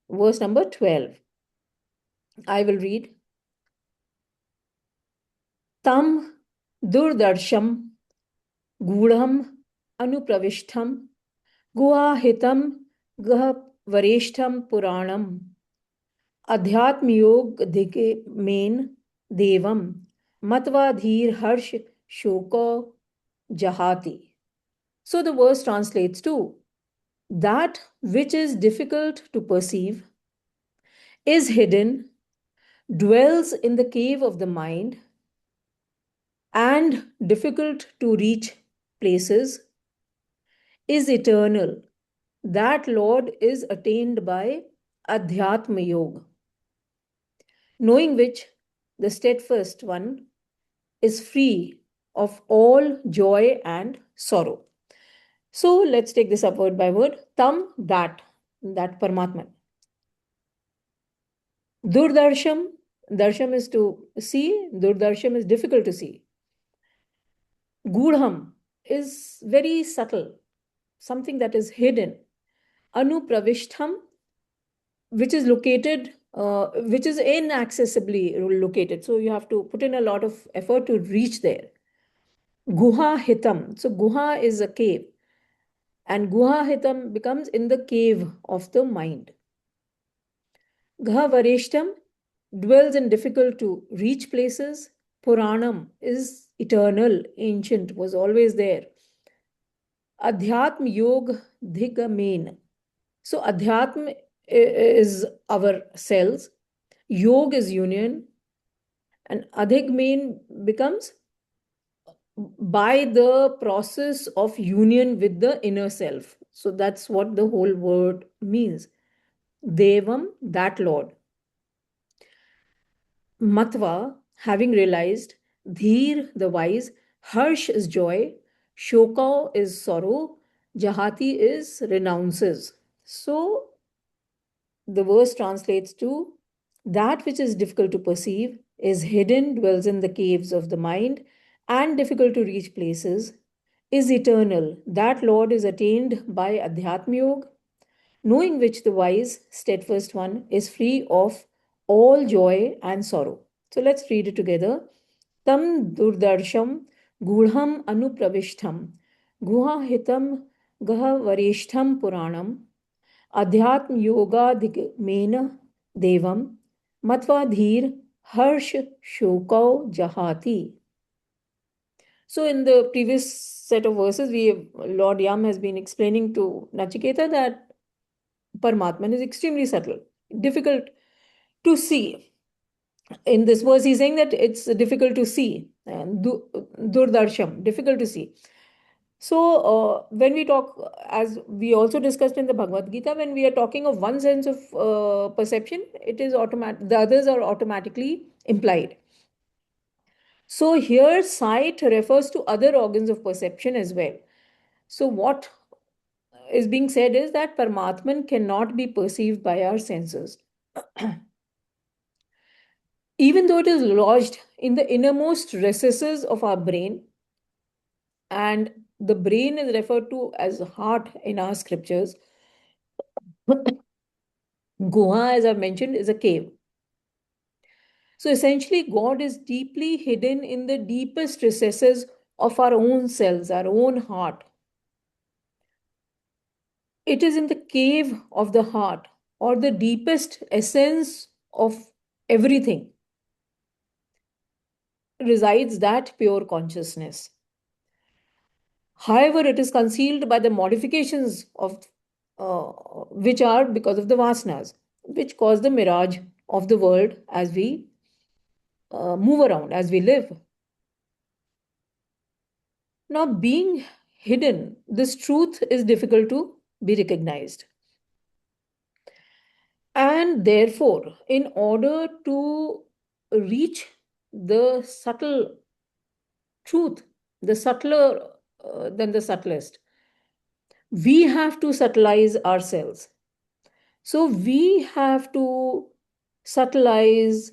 verse number 12. I will read. Tam durdarsham gudham anupravishtham guahitam gah vareshtham puranam अध्यात्म योग धिके main Devam matva dhir harsh shoko jahati. So the verse translates to that which is difficult to perceive, is hidden, dwells in the cave of the mind, and difficult to reach places, is eternal. That Lord is attained by Adhyatma Yoga, knowing which the steadfast one is free of all joy and sorrow. So let's take this up word by word. Tam, that Paramatman. Durdarsham, darsham is to see, durdarsham is difficult to see. Gudham is very subtle, something that is hidden. Anupravishtham, which is located, which is inaccessibly located. So you have to put in a lot of effort to reach there. Guha hitam. So guha is a cave. And guha hitam becomes in the cave of the mind. Gha vareshtam dwells in difficult to reach places. Puranam is eternal, ancient, was always there. Adhyatm yog dhika main. So adhyatm is our cells. Yog is union. And adhik main becomes by the process of union with the inner self. So that's what the whole word means. Devam, that Lord. Matva, having realized, Dhir, the wise, Harsh is joy, Shoka is sorrow, Jahati is renounces. So the verse translates to that which is difficult to perceive, is hidden, dwells in the caves of the mind, and difficult to reach places, is eternal. That Lord is attained by Adhyatma Yoga, knowing which the wise, steadfast one is free of all joy and sorrow. So let's read it together. Tam durdarsham gudham anupravishtham guha hitam gaha vareshtham puranam adhyatm yoga mena devam matva dhir harsh shokau jahati. So in the previous set of verses, Lord Yam has been explaining to Nachiketa that Paramatman is extremely subtle, difficult to see. In this verse, he's saying that it's difficult to see, durdarsham, difficult to see. So, when we talk, as we also discussed in the Bhagavad Gita, when we are talking of one sense of perception, it is automatic, the others are automatically implied. So, here sight refers to other organs of perception as well. So, what is being said is that Paramatman cannot be perceived by our senses. Even though it is lodged in the innermost recesses of our brain, and the brain is referred to as heart in our scriptures. Guha, as I've mentioned, is a cave. So essentially, God is deeply hidden in the deepest recesses of our own cells, our own heart. It is in the cave of the heart, or the deepest essence of everything, resides that pure consciousness. However, it is concealed by the modifications of which are because of the vasanas, which cause the mirage of the world as we move around, as we live. Now, being hidden, this truth is difficult to be recognized. And therefore, in order to reach the subtle truth, the subtler than the subtlest, we have to subtleize ourselves. So we have to subtleize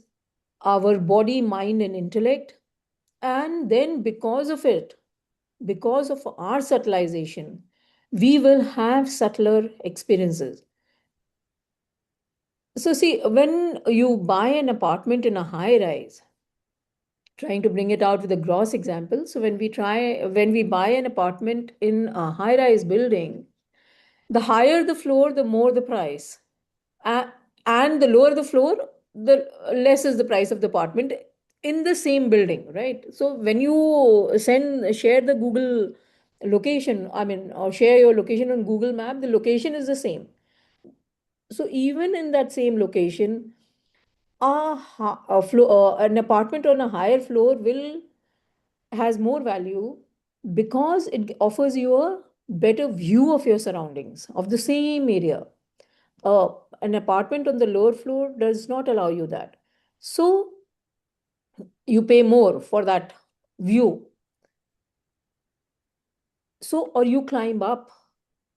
our body, mind, and intellect. And then because of it, because of our subtilization, we will have subtler experiences. So, see, when you buy an apartment in a high rise, trying to bring it out with a gross example. So, when we buy an apartment in a high rise building, the higher the floor, the more the price. A- and the lower the floor, the less is the price of the apartment in the same building, right? So, when you share the Google location, I mean, or share your location on Google Map, the location is the same. So even in that same location, an apartment on a higher floor will has more value because it offers you a better view of your surroundings of the same area. Uh, an apartment on the lower floor does not allow you that. So you pay more for that view. So, or you climb up.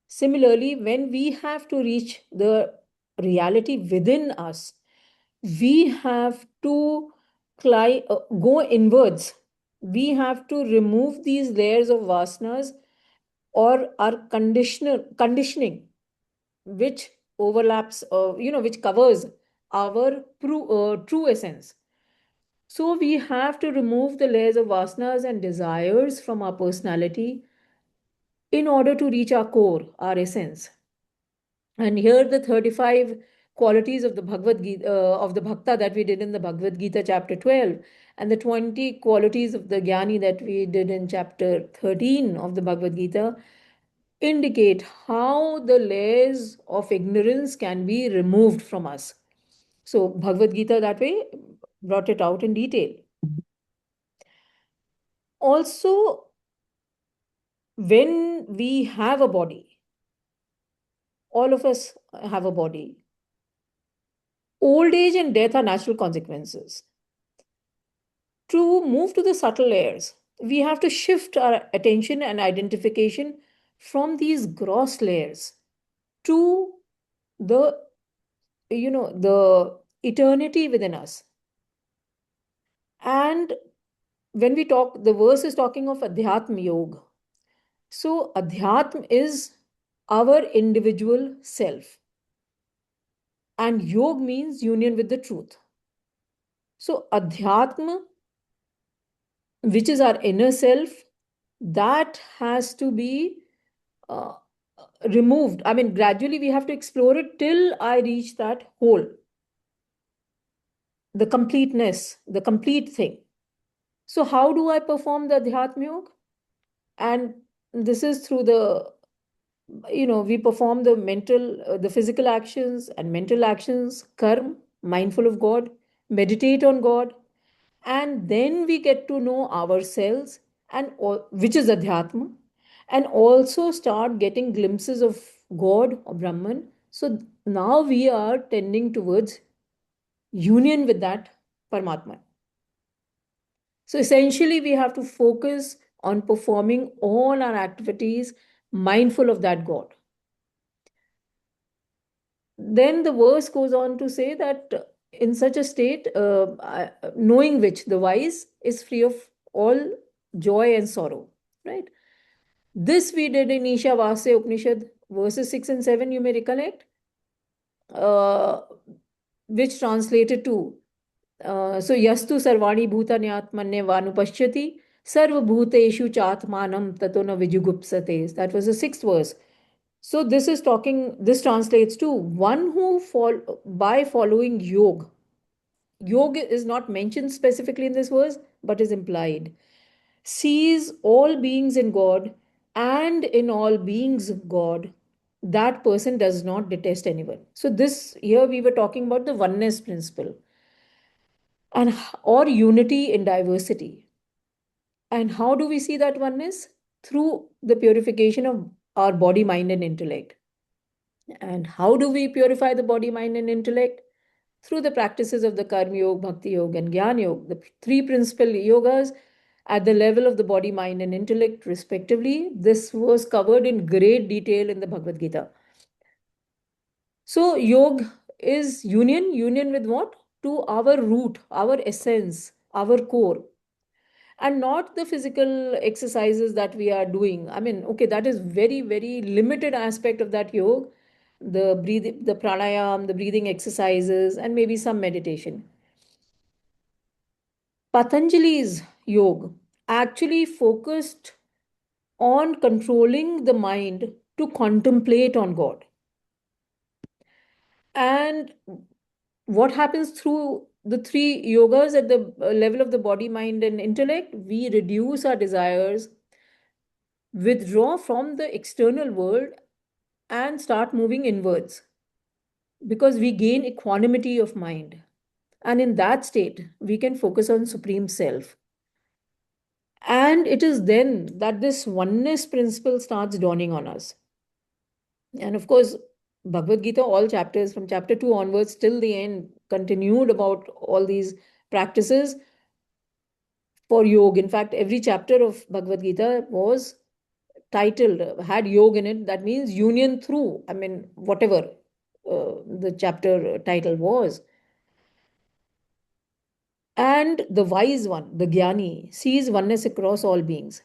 Similarly, when we have to reach the reality within us, we have to go inwards. We have to remove these layers of vasanas or our conditioning, which overlaps, which covers our true essence. So we have to remove the layers of vasanas and desires from our personality in order to reach our core, our essence. And here the 35 qualities of the Bhagavad Gita, of the Bhakta that we did in the Bhagavad Gita chapter 12, and the 20 qualities of the Jnani that we did in chapter 13 of the Bhagavad Gita indicate how the layers of ignorance can be removed from us. So Bhagavad Gita that way brought it out in detail. Also, when we have a body, all of us have a body. Old age and death are natural consequences. To move to the subtle layers, we have to shift our attention and identification from these gross layers to the the eternity within us. And when we talk, the verse is talking of Adhyatma Yoga. So Adhyatma is our individual self, and Yoga means union with the truth. So Adhyatma, which is our inner self, that has to be uh, removed. I mean, gradually we have to explore it till I reach that whole, the completeness, the complete thing. So, how do I perform the Adhyatma Yoga? And this is through we perform the physical actions and mental actions, karma, mindful of God, meditate on God, and then we get to know ourselves and which is Adhyatma, and also start getting glimpses of God or Brahman. So now we are tending towards union with that Paramatma. So essentially, we have to focus on performing all our activities mindful of that God. Then the verse goes on to say that in such a state, knowing which the wise is free of all joy and sorrow, right? This we did in Ishavasya Upanishad, verses 6 and 7, you may recollect, uh, which translated to so yastu sarvani bhutanyatmanye vanupashyati sarvabhuteshu chatmanam tato na vijugupsate. That was the sixth verse. So this translates to one who by following yoga. Yoga is not mentioned specifically in this verse, but is implied. Sees all beings in God and in all beings God. That person does not detest anyone. So this here we were talking about the oneness principle and or unity in diversity. And how do we see that oneness? Through the purification of our body, mind, and intellect. And how do we purify the body, mind, and intellect? Through the practices of the Karma Yoga, Bhakti Yoga, and Jnana Yoga, the three principal yogas at the level of the body, mind, and intellect, respectively. This was covered in great detail in the Bhagavad Gita. So, yoga is union with what? To our root, our essence, our core. and not the physical exercises that we are doing. I mean, okay, that is very, very limited aspect of that yoga, the breathing, the pranayam, the breathing exercises, and maybe some meditation. Patanjali's yoga actually focused on controlling the mind to contemplate on God. And what happens through the three yogas at the level of the body, mind, and intellect? We reduce our desires, withdraw from the external world, and start moving inwards because we gain equanimity of mind. And in that state, we can focus on Supreme Self. And it is then that this oneness principle starts dawning on us. And of course, Bhagavad Gita, all chapters from chapter 2 onwards till the end, continued about all these practices for yoga. In fact, every chapter of Bhagavad Gita was titled, had yoga in it. That means union through, I mean, whatever the chapter title was. And the wise one, the Jnani, sees oneness across all beings.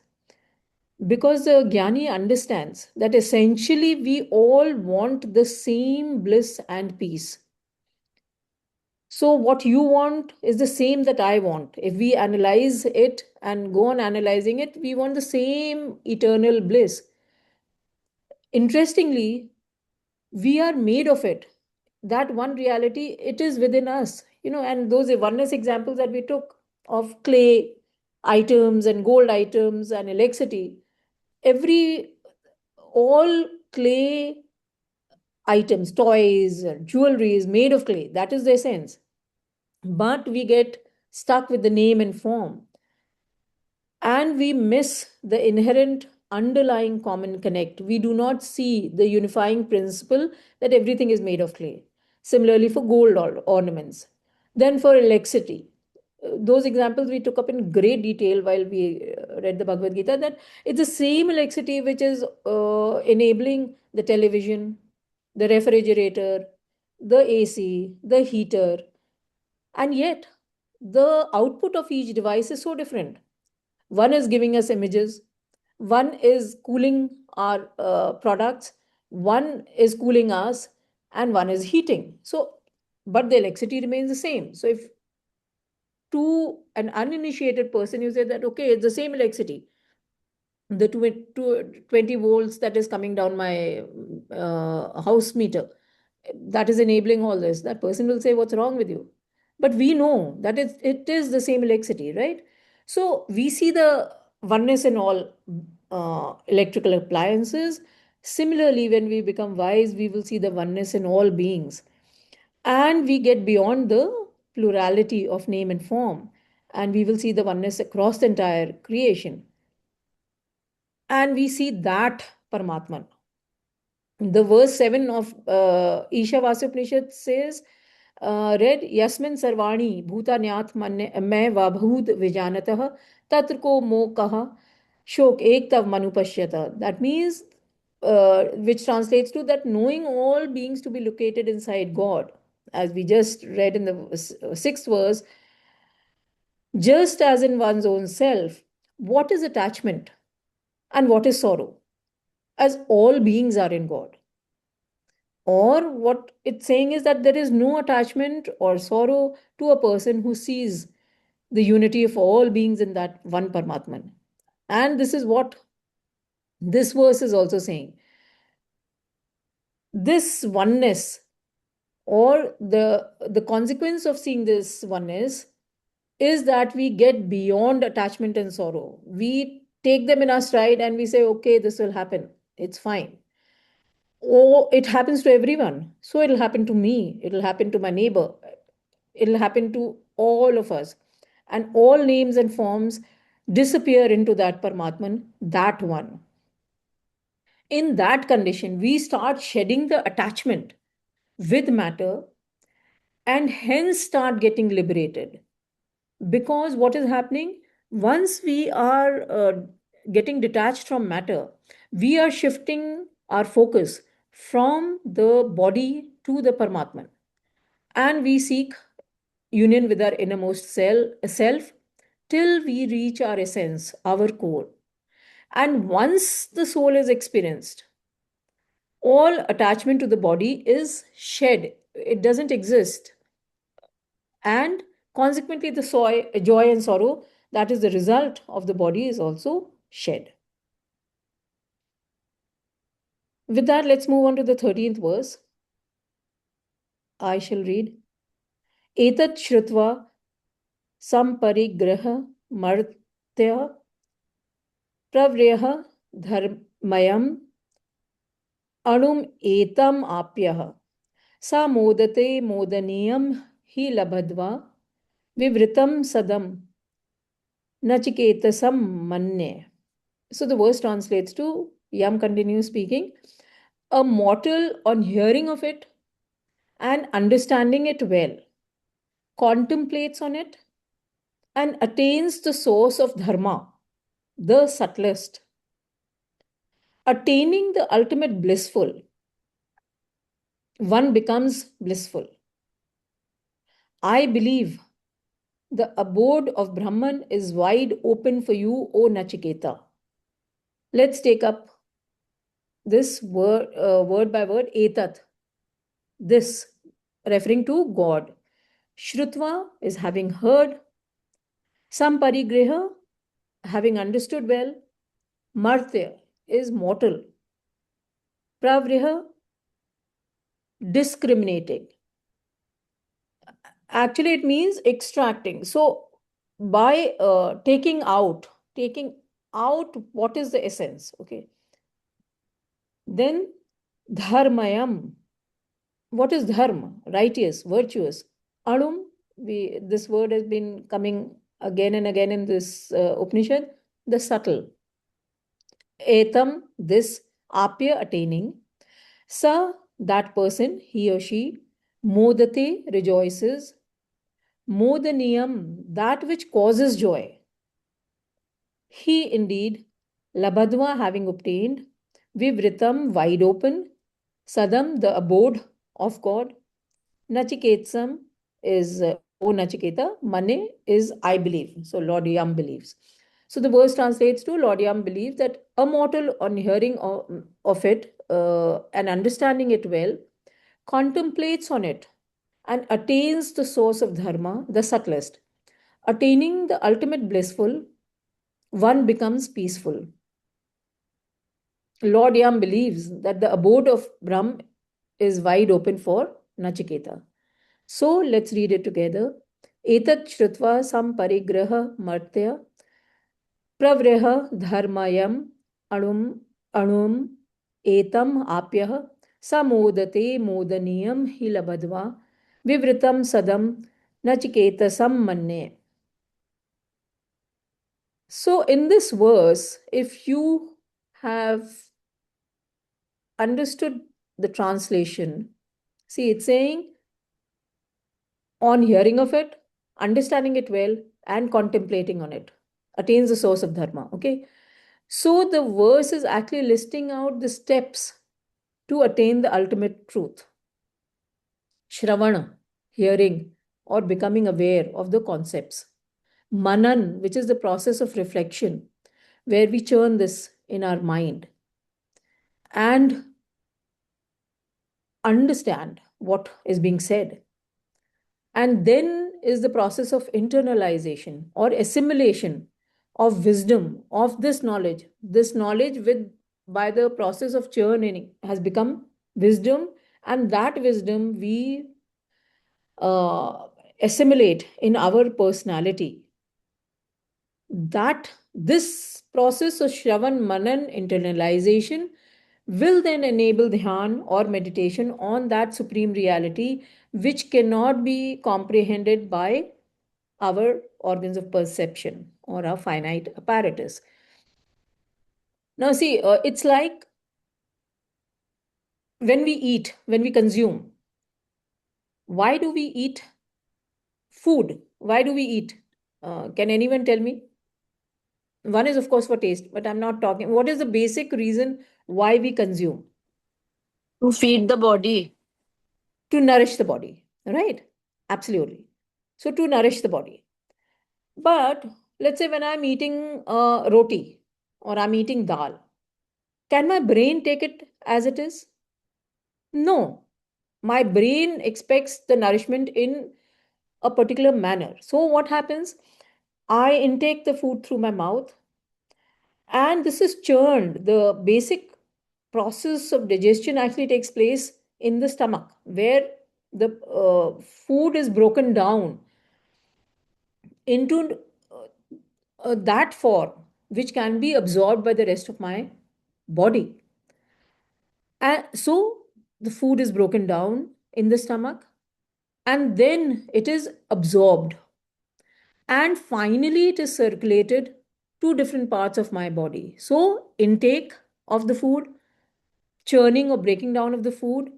Because the Jnani understands that essentially we all want the same bliss and peace. So, what you want is the same that I want. If we analyze it and go on analyzing it, we want the same eternal bliss. Interestingly, we are made of it. That one reality, it is within us. And those oneness examples that we took of clay items and gold items and electricity, every all clay items, toys, jewelry is made of clay. That is the essence. But we get stuck with the name and form, and we miss the inherent underlying common connect. We do not see the unifying principle that everything is made of clay. Similarly, for gold ornaments. Then for electricity. Those examples we took up in great detail while we read the Bhagavad Gita, that it's the same electricity which is enabling the television, the refrigerator, the AC, the heater, and yet the output of each device is so different. One is giving us images, one is cooling our products, one is cooling us, and one is heating. So, but the electricity remains the same. So, if to an uninitiated person you say that, okay, it's the same electricity, the 20 volts that is coming down my house meter, that is enabling all this, that person will say, what's wrong with you? But we know that it is the same electricity, right? So we see the oneness in all electrical appliances. Similarly, when we become wise, we will see the oneness in all beings, and we get beyond the plurality of name and form, and we will see the oneness across the entire creation, and we see that Paramatman. The verse 7 of Ishavasya Upanishad says, read, Yasmin Sarvani Bhutanyat May Vabhud Vijanatah Tatra Ko Mokaha Shok Ektav Manupashyata. That means, which translates to that knowing all beings to be located inside God. As we just read in the sixth verse, just as in one's own self, what is attachment and what is sorrow? As all beings are in God. Or what it's saying is that there is no attachment or sorrow to a person who sees the unity of all beings in that one Paramatman. And this is what this verse is also saying. This oneness, or the consequence of seeing this oneness, is that we get beyond attachment and sorrow. We take them in our stride and we say, okay, this will happen. It's fine. Oh, it happens to everyone. So it'll happen to me. It'll happen to my neighbor. It'll happen to all of us. And all names and forms disappear into that Paramatman, that one. In that condition, we start shedding the attachment with matter and hence start getting liberated. Because what is happening? Once we are getting detached from matter, we are shifting our focus from the body to the Paramatman. And we seek union with our innermost self, till we reach our essence, our core. And once the soul is experienced, all attachment to the body is shed, it doesn't exist. And consequently, the joy and sorrow that is the result of the body is also shed. With that, let's move on to the 13th verse. I shall read. Etat shrutva samparigraha martya pravrya dharmayam anum etam apyah सा मोदते मोदनीयम ही लभद्वा विवृतम सदम nachiketasam manne. So the verse translates to Yam continues speaking. A mortal, on hearing of it and understanding it well, contemplates on it and attains the source of dharma, the subtlest. Attaining the ultimate blissful, one becomes blissful. I believe the abode of Brahman is wide open for you, O Nachiketa. Let's take up this word by word, etat. This, referring to God. Shrutva is having heard. Samparigraha, having understood well. Martya is mortal. Pravriha, discriminating. Actually, it means extracting. So, by taking out what is the essence, okay? Then, dharmayam. What is dharma? Righteous, virtuous. Anum, this word has been coming again and again in this Upanishad, the subtle. Etam, this, apya, attaining. Sa, that person, he or she. Modate, rejoices. Modaniyam, that which causes joy. He indeed, Labhadva, having obtained. Vivritam, wide open. Sadam, the abode of God. Nachiketsam is, O Nachiketa, Mane is I believe. So Lord Yam believes. So the verse translates to Lord Yam believes that a mortal, on hearing of it and understanding it well, contemplates on it and attains the source of dharma, the subtlest. Attaining the ultimate blissful, one becomes peaceful. Lord Yam believes that the abode of Brahm is wide open for Nachiketa. So let's read it together. Etat shrutva samparigraha martya pravreha dharmayam anum etam apyah samodate modaniyam hilabadva vivritam sadam nachiketasam manne. So in this verse, if you have understood the translation, see it's saying on hearing of it, understanding it well, and contemplating on it, attains the source of dharma. Okay. So the verse is actually listing out the steps to attain the ultimate truth. Shravana, hearing or becoming aware of the concepts. Manan, which is the process of reflection, where we churn this in our mind and understand what is being said. And then is the process of internalization or assimilation of wisdom of this knowledge. This knowledge, with by the process of churning, has become wisdom, and that wisdom we assimilate in our personality. That this process of Shravan Manan internalization will then enable dhyan or meditation on that supreme reality, which cannot be comprehended by our organs of perception or our finite apparatus. Now, see, it's like when we eat, when we consume. Why do we eat food? Why do we eat? Can anyone tell me? One is, of course, for taste, but I'm not talking. What is the basic reason why we consume? To feed the body. To nourish the body, right? Absolutely. So, to nourish the body. But Let's say when I'm eating roti or I'm eating dal, can my brain take it as it is? No. My brain expects the nourishment in a particular manner. So, what happens? I intake the food through my mouth, and this is churned. The basic process of digestion actually takes place in the stomach, where the food is broken down into that form which can be absorbed by the rest of my body. And so the food is broken down in the stomach, and then it is absorbed, and finally it is circulated to different parts of my body. So intake of the food, churning or breaking down of the food,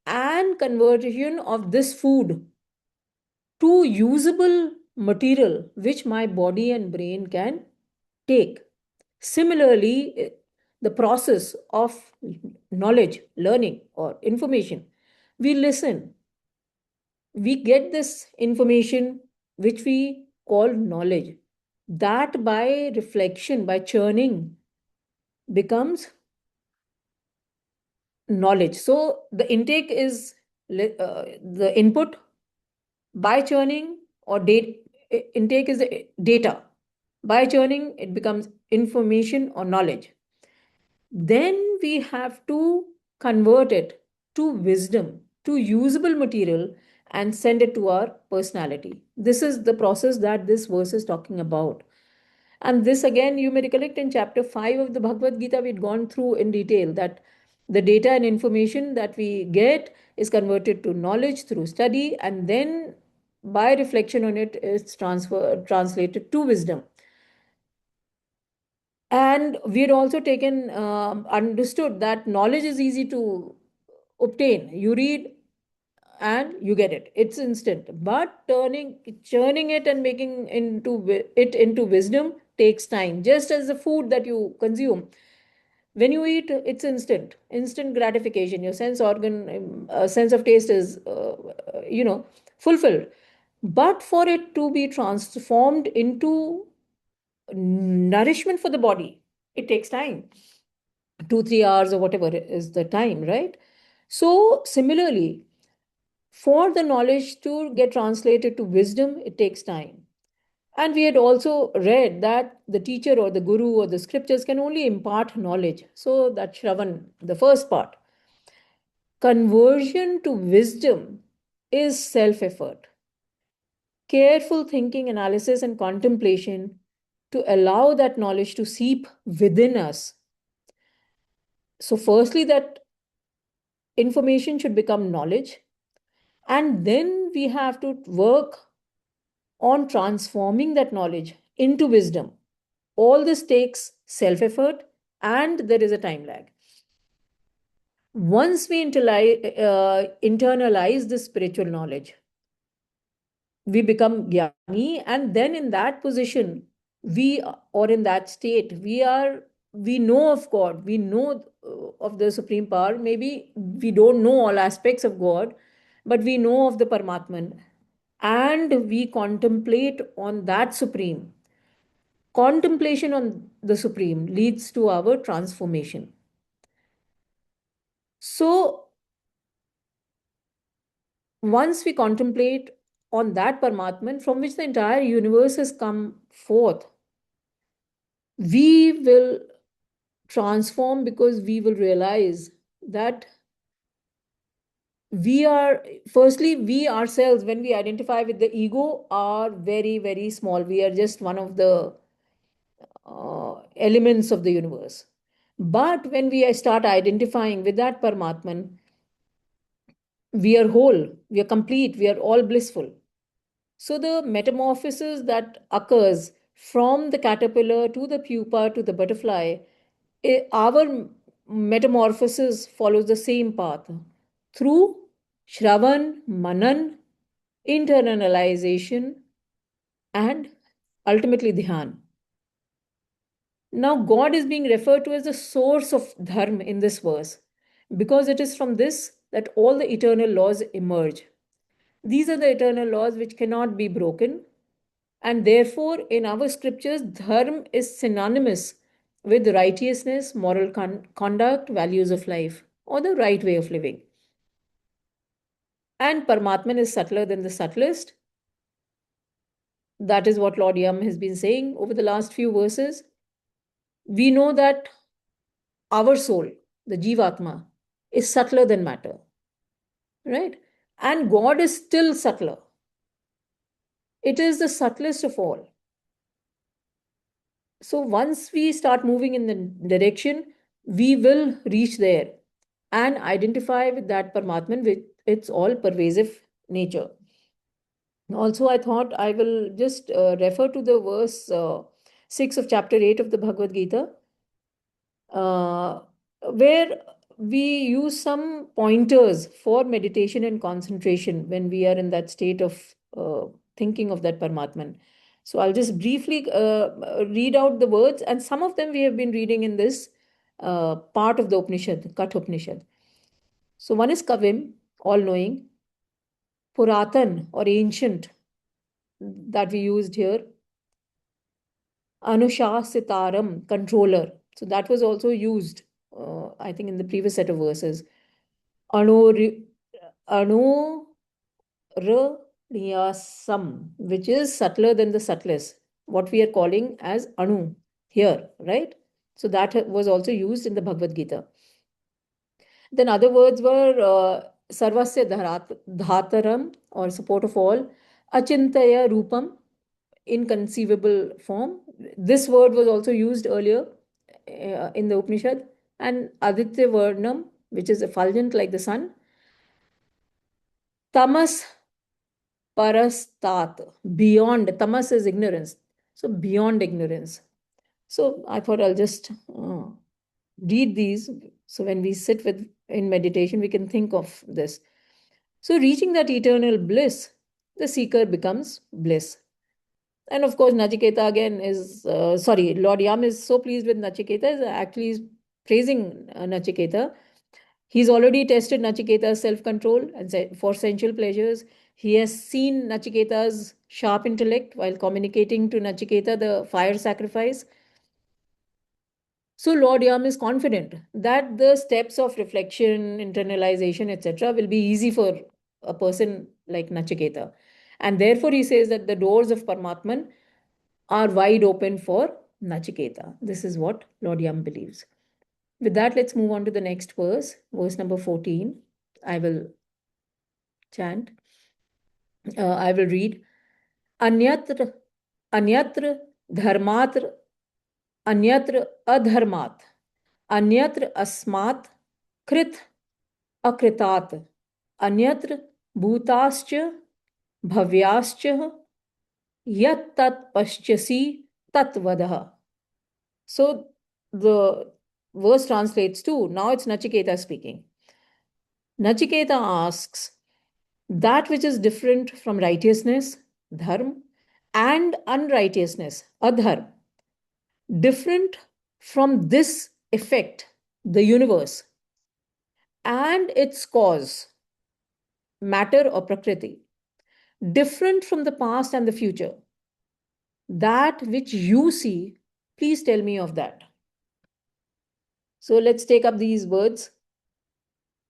and conversion of this food to usable material which my body and brain can take. Similarly, the process of knowledge, learning, or information, we listen, we get this information which we call knowledge. That by reflection, by churning, becomes knowledge. So the intake is the input, by churning, or intake is the data. By churning, it becomes information or knowledge. Then we have to convert it to wisdom, to usable material, and send it to our personality. This is the process that this verse is talking about. And this, again, you may recollect in chapter 5 of the Bhagavad Gita, we'd gone through in detail that the data and information that we get is converted to knowledge through study, and then by reflection on it, it's translated to wisdom. And we had also understood that knowledge is easy to obtain. You read and you get it. It's instant. But churning it and making it into wisdom takes time. Just as the food that you consume, when you eat, it's instant gratification. Your sense of taste is, fulfilled. But for it to be transformed into nourishment for the body, it takes time, 2 3 hours or whatever is the time, right? So similarly, for the knowledge to get translated to wisdom, it takes time. And we had also read that the teacher or the guru or the scriptures can only impart knowledge. So that Shravan, the first part, conversion to wisdom is self effort, careful thinking, analysis, and contemplation to allow that knowledge to seep within us. So, firstly, that information should become knowledge, and then we have to work on transforming that knowledge into wisdom. All this takes self effort, and there is a time lag. Once we internalize this spiritual knowledge, we become jnani, and then in that position, we or in that state, we know of God, we know of the supreme power. Maybe we don't know all aspects of God, but we know of the Paramatman, and we contemplate on that supreme. Contemplation on the supreme leads to our transformation. So once we contemplate on that Paramatman from which the entire universe has come forth, we will transform, because we will realize that we are, firstly, we ourselves, when we identify with the ego, are very, very small. We are just one of the elements of the universe. But when we start identifying with that Paramatman, we are whole, we are complete, we are all blissful. So the metamorphosis that occurs from the caterpillar to the pupa to the butterfly, our metamorphosis follows the same path through Shravan, Manan, internalization, and ultimately Dhyan. Now, God is being referred to as the source of dharma in this verse, because it is from this that all the eternal laws emerge. These are the eternal laws which cannot be broken. And therefore, in our scriptures, dharma is synonymous with righteousness, moral conduct, values of life, or the right way of living. And Paramatman is subtler than the subtlest. That is what Lord Yam has been saying over the last few verses. We know that our soul, the Jivatma, is subtler than matter, right? And God is still subtler. It is the subtlest of all. So once we start moving in the direction, we will reach there and identify with that Paramatman with its all pervasive nature. Also, I thought I will just refer to the verse 6 of chapter 8 of the Bhagavad Gita, uh, where we use some pointers for meditation and concentration when we are in that state of thinking of that Paramatman. So I'll just briefly read out the words, and some of them we have been reading in this part of the Upanishad, Kathopanishad. So one is Kavim, all knowing, Puratan or ancient, that we used here, Anushasitaram, controller. So that was also used, I think, in the previous set of verses. Anu Anurniyasam, which is subtler than the subtlest, what we are calling as Anu here, right? So that was also used in the Bhagavad Gita. Then other words were Sarvasya Dhataram, or support of all, Achintaya Rupam, inconceivable form. This word was also used earlier in the Upanishad. And Aditya Varnam, which is effulgent like the sun. Tamas Parastat, beyond. Tamas is ignorance. So beyond ignorance. So I thought I'll just read these. So when we sit with in meditation, we can think of this. So reaching that eternal bliss, the seeker becomes bliss. And of course, Nachiketa again is, sorry, Lord Yam is so pleased with Nachiketa, is actually praising Nachiketa. He's already tested Nachiketa's self control and for sensual pleasures. He has seen Nachiketa's sharp intellect while communicating to Nachiketa the fire sacrifice. So, Lord Yam is confident that the steps of reflection, internalization, etc., will be easy for a person like Nachiketa. And therefore, he says that the doors of Paramatman are wide open for Nachiketa. This is what Lord Yam believes. With that, let's move on to the next verse, verse number 14. I will chant. I will read. Anyatra, anyatra dharmatra, anyatra adharmat, anyatra asmat, krit akritat, anyatra bhutascha, bhavyascha, yat tat paschasi tat vadaha. So the verse translates to, now it's Nachiketa speaking. Nachiketa asks, that which is different from righteousness, dharma, and unrighteousness, adharma, different from this effect, the universe, and its cause, matter or prakriti, different from the past and the future, that which you see, please tell me of that. So let's take up these words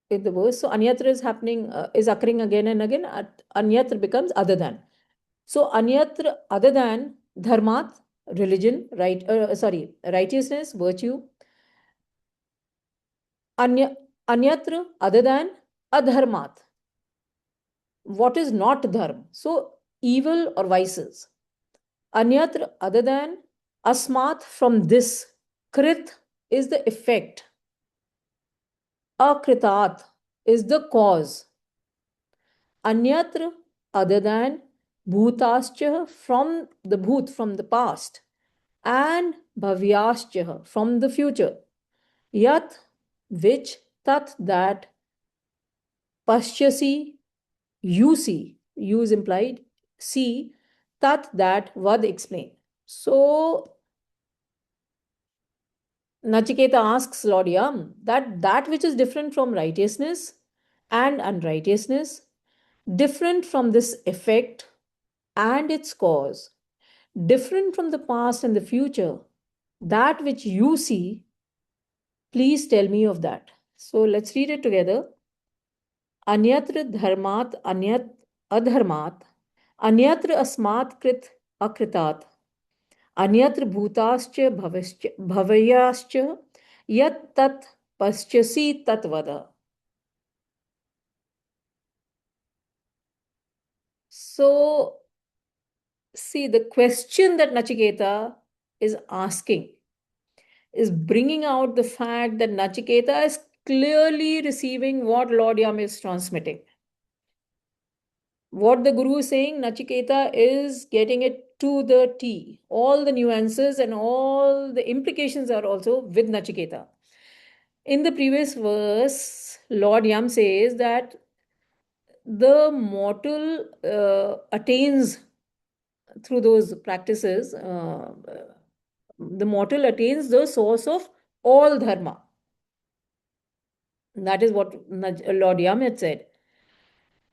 in the verse. So anyatra is happening, is occurring again and again. Anyatra becomes other than. So anyatra, other than dharmat, religion, right? Sorry, righteousness, virtue. Anyatra, other than adharmat, what is not dharma. So evil or vices. Anyatra, other than asmat, from this. Krit is the effect. Akritat is the cause. Anyatra, other than bhutascha, from the bhut, from the past, and bhavyascha, from the future. Yat, which, tat, that, paschasi, you see, you is implied, see, tat, that, vad, explain. So Nachiketa asks Lord Yam that which is different from righteousness and unrighteousness, different from this effect and its cause, different from the past and the future. That which you see, please tell me of that. So let's read it together. Anyatra dharmat anyat adharmat, anyatra asmat krit akritat, anyatra bhutascha bhavayascha, yat tat paschasi tatvada. So, see, the question that Nachiketa is asking is bringing out the fact that Nachiketa is clearly receiving what Lord Yam is transmitting. What the Guru is saying, Nachiketa is getting it to the T. All the nuances and all the implications are also with Nachiketa. In the previous verse, Lord Yam says that the mortal attains through those practices, the mortal attains the source of all dharma. That is what Lord Yam had said.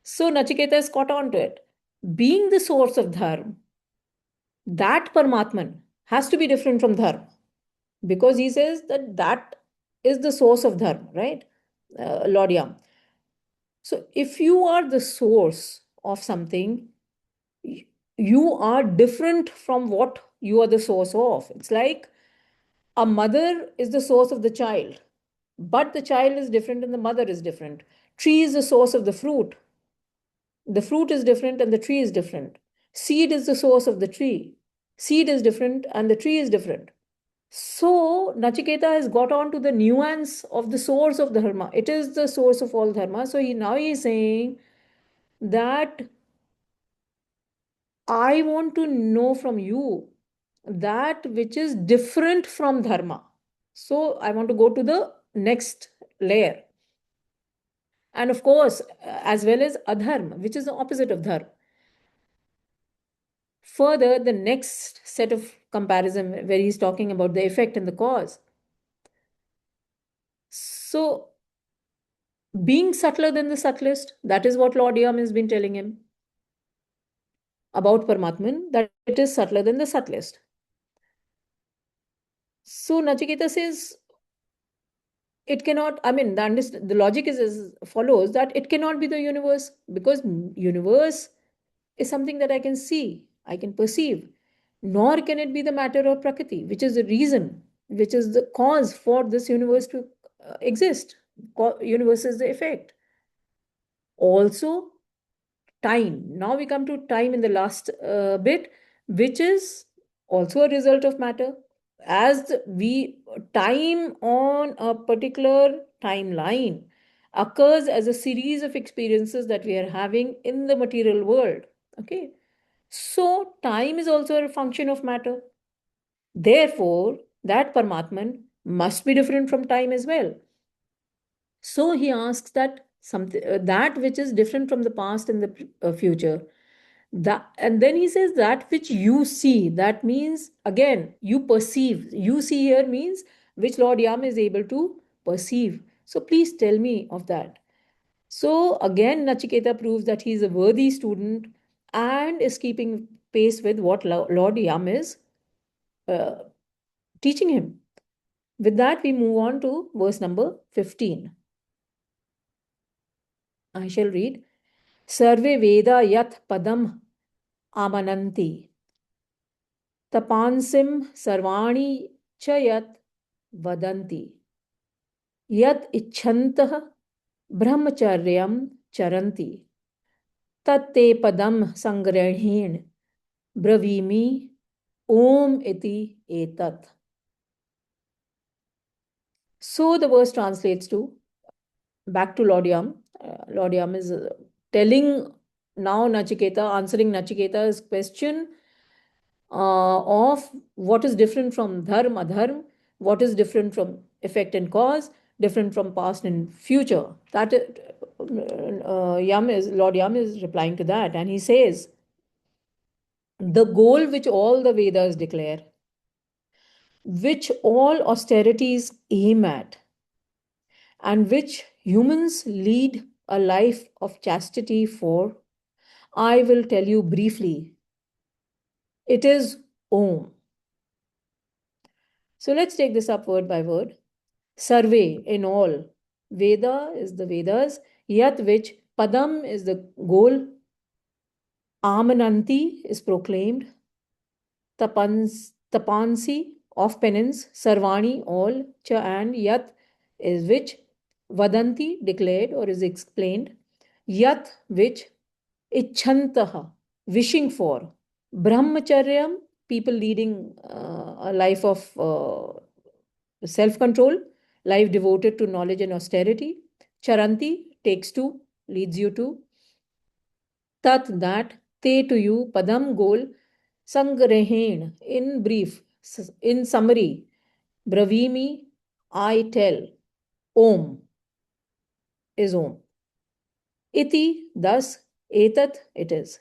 So Nachiketa is caught on to it. Being the source of dharma, that Paramatman has to be different from dharma, because he says that that is the source of dharma, right? Lord Yam. So if you are the source of something, you are different from what you are the source of. It's like a mother is the source of the child, but the child is different and the mother is different. Tree is the source of the fruit is different and the tree is different. Seed is the source of the tree, seed is different and the tree is different. So Nachiketa has got on to the nuance of the source of the dharma. It is the source of all dharma. So he is saying that I want to know from you that which is different from dharma. So I want to go to the next layer. And of course, as well as adharma, which is the opposite of dharma. Further, the next set of comparison where he's talking about the effect and the cause. So, being subtler than the subtlest, that is what Lord Yam has been telling him about Paramatman, that it is subtler than the subtlest. So, Nachiketa says, it cannot, I mean, the logic is as follows, that it cannot be the universe, because universe is something that I can see, I can perceive, nor can it be the matter of Prakriti, which is the reason, which is the cause for this universe to exist. Universe is the effect. Also, time. Now we come to time in the last bit, which is also a result of matter. As we time on a particular timeline occurs as a series of experiences that we are having in the material world. Okay, so time is also a function of matter. Therefore, that Paramatman must be different from time as well. So he asks that something that which is different from the past and the future. That, and then he says that which you see. That means again you perceive. You see here means which Lord Yam is able to perceive. So please tell me of that. So again, Nachiketa proves that he is a worthy student and is keeping pace with what Lord Yam is uh, teaching him. With that, we move on to verse number 15. I shall read. Sarve Veda Yat Padam Amananti Tapansim Sarvani Chayat Vadanti Yat Ichantah Brahmacharyam Charanti Tatte Padam Sangrahin Bravimi Om Iti Etat. So the verse translates to back to Lord Yam. Lord Yam is telling now Nachiketa, answering Nachiketa's question of what is different from dharma, adharma, what is different from effect and cause, different from past and future. That Yam is Lord Yam is replying to that, and he says the goal which all the Vedas declare, which all austerities aim at, and which humans lead a life of chastity for, I will tell you briefly. It is Om. So let's take this up word by word. Survey in all. Veda is the Vedas, Yat which Padam is the goal, Amananti is proclaimed, Tapansi of penance, Sarvani all, Cha and Yat is which, Vadanti declared or is explained, Yat which, Ichhantaha wishing for, Brahmacharyam people leading a life of self control, life devoted to knowledge and austerity, Charanti takes to, leads you to, Tat that, Te to you, Padam goal, Sangrahen, in brief, in summary, Bravimi, I tell, Om is Om. Iti, thus, Etat, it is.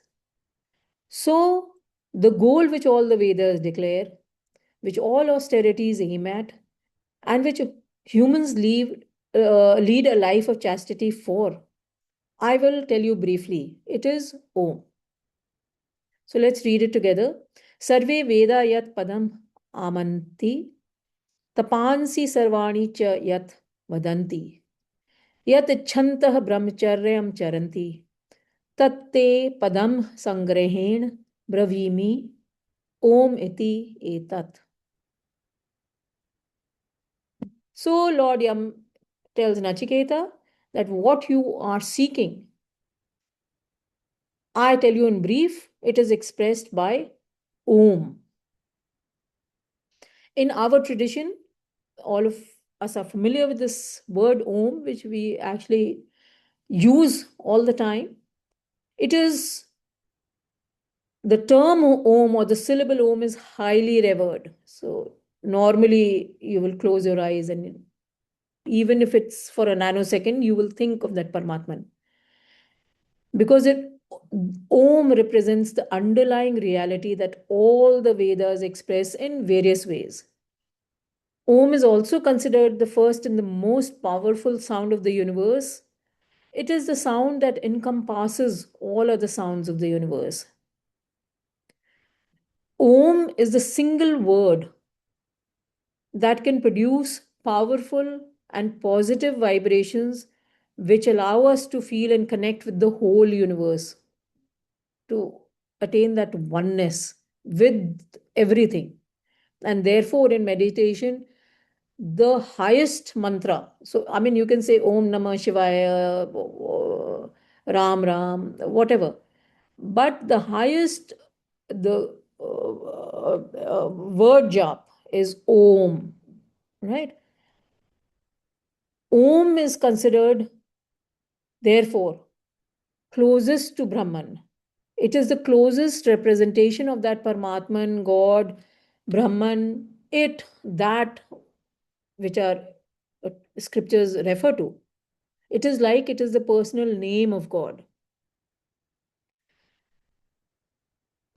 So, the goal which all the Vedas declare, which all austerities aim at, and which humans lead a life of chastity for, I will tell you briefly. It is Om. So let's read it together. Sarve Veda Yat Padam Amanti Tapansi Sarvani Cha Yat Vadanti Yat Chantah Brahmacharyam Charanti Tatte Padam Sangrahen Bravimi Om Iti Etat. So Lord Yam tells Nachiketa that what you are seeking, I tell you in brief, it is expressed by Om. In our tradition, all of us are familiar with this word Om, which we actually use all the time. It is the term Om or the syllable Om is highly revered. So normally you will close your eyes and even if it's for a nanosecond, you will think of that Paramatman. Because Om represents the underlying reality that all the Vedas express in various ways. Om is also considered the first and the most powerful sound of the universe. It is the sound that encompasses all other sounds of the universe. Om is the single word that can produce powerful and positive vibrations which allow us to feel and connect with the whole universe, to attain that oneness with everything. And therefore, in meditation, the highest mantra, so I mean, you can say Om Namah Shivaya, Ram Ram, whatever, but the highest, the word jap is Om, right? Om is considered, therefore, closest to Brahman. It is the closest representation of that Paramatman, God, Brahman, it, that which our scriptures refer to. It is like it is the personal name of God.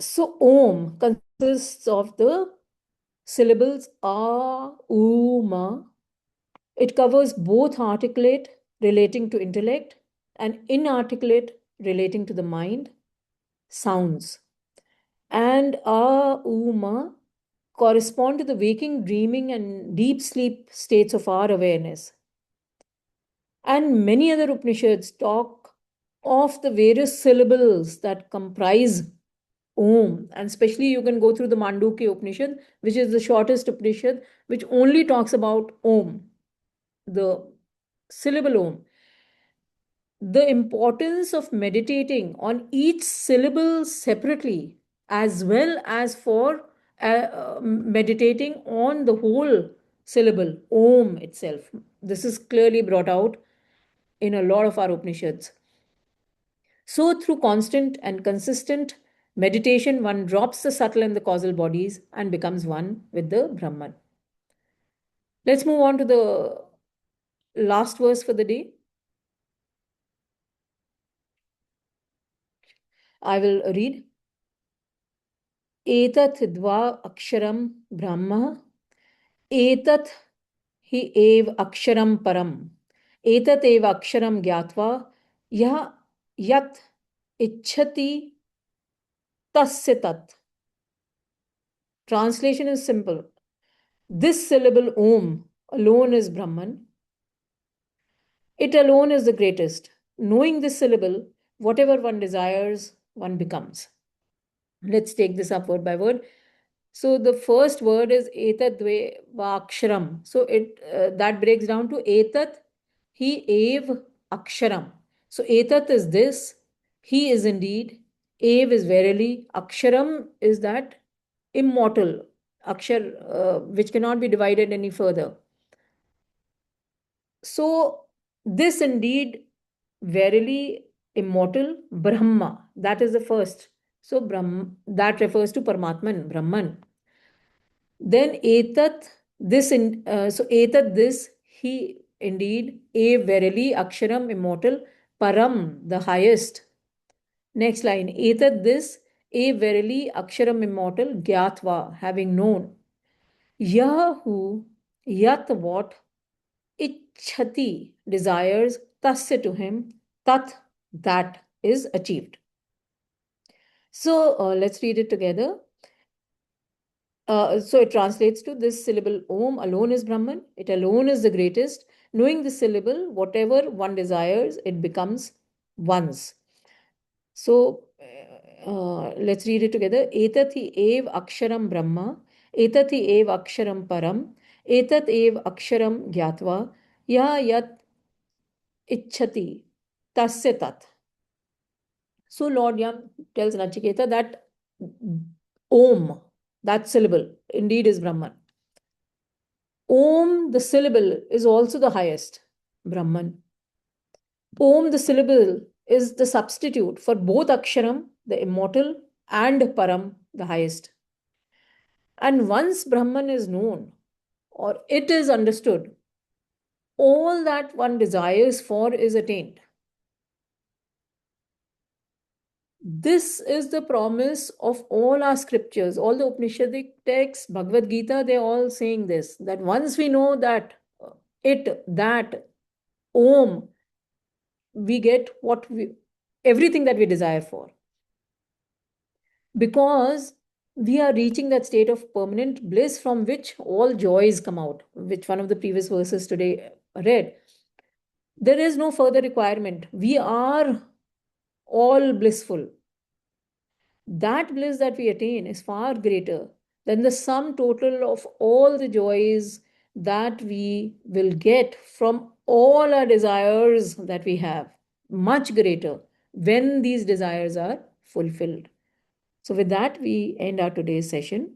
So, Om consists of the syllables A, U, Ma. It covers both articulate relating to intellect and inarticulate relating to the mind, sounds. And A, U, Ma correspond to the waking, dreaming, and deep sleep states of our awareness. And many other Upanishads talk of the various syllables that comprise Om. And especially you can go through the Mandukya Upanishad, which is the shortest Upanishad, which only talks about Om, the syllable Om. The importance of meditating on each syllable separately, as well as for meditating on the whole syllable, Om itself. This is clearly brought out in a lot of our Upanishads. So, through constant and consistent meditation, one drops the subtle and the causal bodies and becomes one with the Brahman. Let's move on to the last verse for the day. I will read. Etat dva aksharam brahma, etat hi ev aksharam param, etat ev aksharam gyatva, yah yat ichhati tasya tat. Translation is simple. This syllable Om alone is Brahman. It alone is the greatest. Knowing this syllable, whatever one desires, one becomes. Let's take this up word by word. So the first word is etadve vaksharam. So it that breaks down to etat he ev aksharam. So etat is this, he is indeed, ev is verily, aksharam is that immortal akshar which cannot be divided any further. So this indeed verily immortal Brahma, that is the first. So Brahm, that refers to Paramatman, Brahman. Then etat, so etat this, he indeed, a verily, aksharam immortal, param the highest. Next line, etat this, a verily, aksharam immortal, gyatva having known. Yah who, yat what, ichhati desires, tasya to him, tat that is achieved. So let's read it together. So it translates to this syllable Om alone is Brahman. It alone is the greatest. Knowing the syllable, whatever one desires, it becomes one's. So let's read it together. Etati ev aksharam Brahma. Etati ev aksharam param. Etat ev aksharam gyatva. Ya yat ichhati tasya tat. So Lord Yam tells Nachiketa that Om, that syllable, indeed is Brahman. Om, the syllable, is also the highest, Brahman. Om, the syllable, is the substitute for both Aksharam, the immortal, and Param, the highest. And once Brahman is known, or it is understood, all that one desires for is attained. This is the promise of all our scriptures, all the Upanishadic texts, Bhagavad Gita, they're all saying this, that once we know that that Om, we get everything that we desire for. Because we are reaching that state of permanent bliss from which all joys come out, which one of the previous verses today read. There is no further requirement. We are all blissful. That bliss that we attain is far greater than the sum total of all the joys that we will get from all our desires that we have. Much greater when these desires are fulfilled. So, with that, we end our today's session.